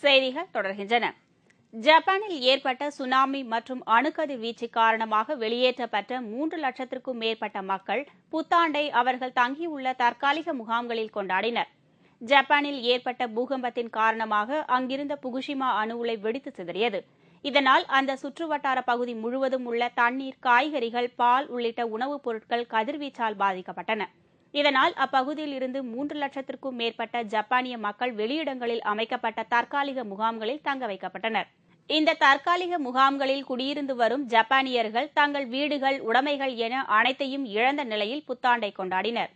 செய்திகள் தொடர்கின்றன. ஜப்பானில் ஏற்பட்ட சுனாமி மற்றும் அணுக்கதிர்வீச்சு காரணமாக வெளியேற்றப்பட்ட 3 லட்சத்திற்கும் மேற்பட்ட மக்கள் புத்தாண்டை அவர்கள் தங்கியுள்ள தற்காலிக முகாம்களில் கொண்டாடினர். ஜப்பானில் ஏற்பட்ட பூகம்பத்தின் காரணமாக அங்கிருந்த புகுஷிமா அணு உலை வெடித்து சிதறியது. இதனால் அந்த சுற்றுவட்டார பகுதி முழுவதும் உள்ள தண்ணீர், காய்கறிகள், பால் உள்ளிட்ட உணவுப் பொருட்கள் கதிர்வீச்சால் பாதிக்கப்பட்டன. இதனால் அப்பகுதியில் இருந்து 3 லட்சத்திற்கும் மேற்பட்ட ஜப்பானிய மக்கள் வெளியிடங்களில் அமைக்கப்பட்ட தற்காலிக முகாம்களில் தங்க வைக்கப்பட்டனர். இந்த தற்காலிக முகாம்களில் குடியிருந்து வரும் ஜப்பானியர்கள் தங்கள் வீடுகள், உடைமைகள் என அனைத்தையும் இழந்த நிலையில் புத்தாண்டை கொண்டாடினர்.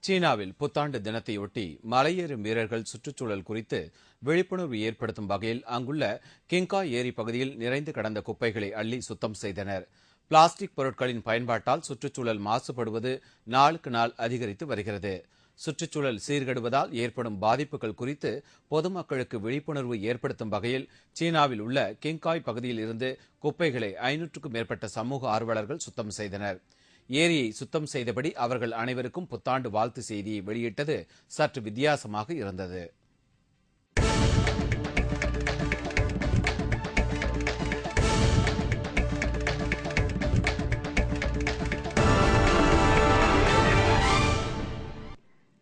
சீனாவில் புத்தாண்டு தினத்தையொட்டி மலையேறும் வீரர்கள் சுற்றுச்சூழல் குறித்து விழிப்புணர்வு ஏற்படுத்தும் வகையில் அங்குள்ள கிங்காய் ஏரி பகுதியில் நிறைந்து கிடந்த குப்பைகளை அள்ளி சுத்தம் செய்தனர். பிளாஸ்டிக் பொருட்களின் பயன்பாட்டால் சுற்றுச்சூழல் மாசுபடுவது நாளுக்கு நாள் அதிகரித்து வருகிறது. சுற்றுச்சூழல் சீர்கெடுவதால் ஏற்படும் பாதிப்புகள் குறித்து பொதுமக்களுக்கு விழிப்புணர்வு ஏற்படுத்தும் வகையில் சீனாவில் உள்ள கிங்காய் பகுதியில் இருந்து குப்பைகளை 500க்கும் மேற்பட்ட சமூக ஆர்வலர்கள் சுத்தம் செய்தனர். ஏரியை சுத்தம் செய்தபடி அவர்கள் அனைவருக்கும் புத்தாண்டு வாழ்த்து செய்தியை வெளியிட்டது சற்று வித்தியாசமாக இருந்தது.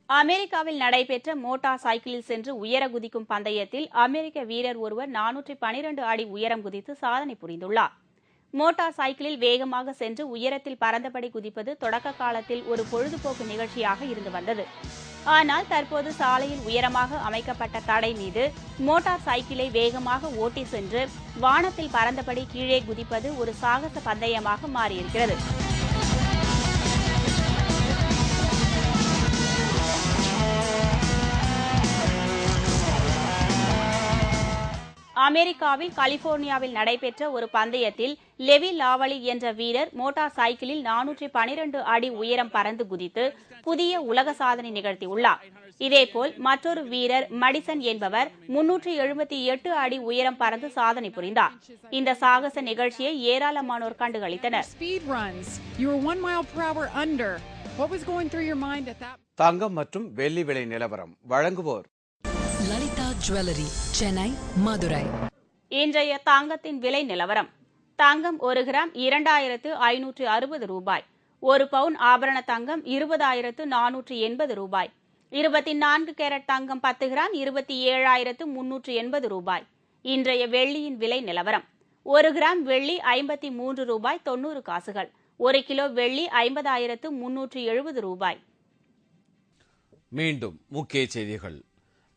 அமெரிக்காவில் நடைபெற்ற மோட்டார் சைக்கிளில் சென்று உயர குதிக்கும் பந்தயத்தில் அமெரிக்க வீரர் ஒருவர் 412 அடி உயரம் குதித்து சாதனை புரிந்துள்ளார். மோட்டார் சைக்கிளில் வேகமாக சென்று உயரத்தில் பறந்தபடி குதிப்பது தொடக்க காலத்தில் ஒரு பொழுதுபோக்கு நிகழ்ச்சியாக இருந்து வந்தது. ஆனால் தற்போது சாலையில் உயரமாக அமைக்கப்பட்ட தடை மீது மோட்டார் சைக்கிளை வேகமாக ஓட்டி சென்று வானத்தில் பறந்தபடி கீழே குதிப்பது ஒரு சாகச பந்தயமாக மாறியிருக்கிறது. அமெரிக்காவில் கலிபோர்னியாவில் நடைபெற்ற ஒரு பந்தயத்தில் லெவி லாவலி என்ற வீரர் மோட்டார் சைக்கிளில் 412 அடி உயரம் பறந்து குதித்து புதிய உலக சாதனை நிகழ்த்தியுள்ளார். இதேபோல் மற்றொரு வீரர் மடிசன் என்பவர் 378 அடி உயரம் பறந்து சாதனை புரிந்தார். இந்த சாகச நிகழ்ச்சியை ஏராளமானோர் கண்டுகளித்தனர். தங்கம் மற்றும் வெள்ளி விலை நிலவரம் வழங்குவோர் லலிதா ஜுவல்லரி, சென்னை, மதுரை. இன்றைய தங்கத்தின் விலை நிலவரம். தங்கம் 1 கிராம் 2560 ரூபாய். 1 பவுன் ஆபரண தங்கம் 20,480 ரூபாய். 24 கேரட் தங்கம் 10 கிராம் 27,380 ரூபாய். இன்றைய வெள்ளியின் விலை நிலவரம். 1 கிராம் வெள்ளி 53 ரூபாய் 90 காசுகள். 1 கிலோ வெள்ளி 50,370 ரூபாய். மீண்டும் முக்கிய செய்திகள்.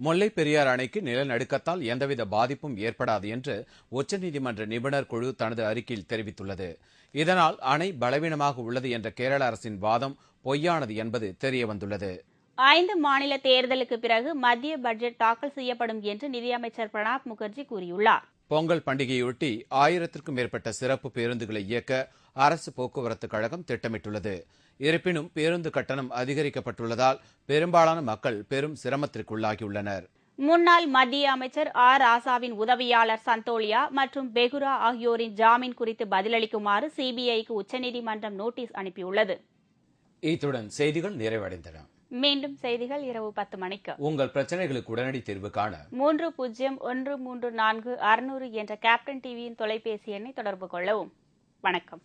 முல்லை பெரியாறு அணைக்கு நிலநடுக்கத்தால் எந்தவித பாதிப்பும் ஏற்படாது என்று உச்சநீதிமன்ற நிபுணர் குழு தனது அறிக்கையில் தெரிவித்துள்ளது. இதனால் அணை பலவீனமாக உள்ளது என்ற கேரள அரசின் வாதம் பொய்யானது என்பது தெரியவந்துள்ளது. 5 மாநில தேர்தலுக்கு பிறகு மத்திய பட்ஜெட் தாக்கல் செய்யப்படும் என்று நிதியமைச்சர் பிரணாப் முகர்ஜி கூறியுள்ளார். பொங்கல் பண்டிகையொட்டி 1000க்கும் மேற்பட்ட சிறப்பு பேருந்துகளை இயக்க அரசு போக்குவரத்து கழகம் திட்டமிட்டுள்ளது. இருப்பினும் பேருந்து கட்டணம் அதிகரிக்கப்பட்டுள்ளதால் பெரும்பாலான மக்கள் பெரும் சிரமத்திற்குள்ளாகியுள்ளனர். முன்னாள் மத்திய அமைச்சர் ஆர் ராசாவின் உதவியாளர் சந்தோலியா மற்றும் பெகுரா ஆகியோரின் ஜாமீன் குறித்து பதிலளிக்குமாறு சிபிஐக்கு உச்சநீதிமன்றம் நோட்டீஸ் அனுப்பியுள்ளது. இத்துடன் செய்திகள் நிறைவடைந்தன. மீண்டும் செய்திகள் இரவு 10 மணிக்கு. உங்கள் பிரச்சனைகளுக்கு உடனடி தீர்வு காண 30134600 என்ற கேப்டன் டிவியின் தொலைபேசி எண்ணை தொடர்பு கொள்ளவும். வணக்கம்.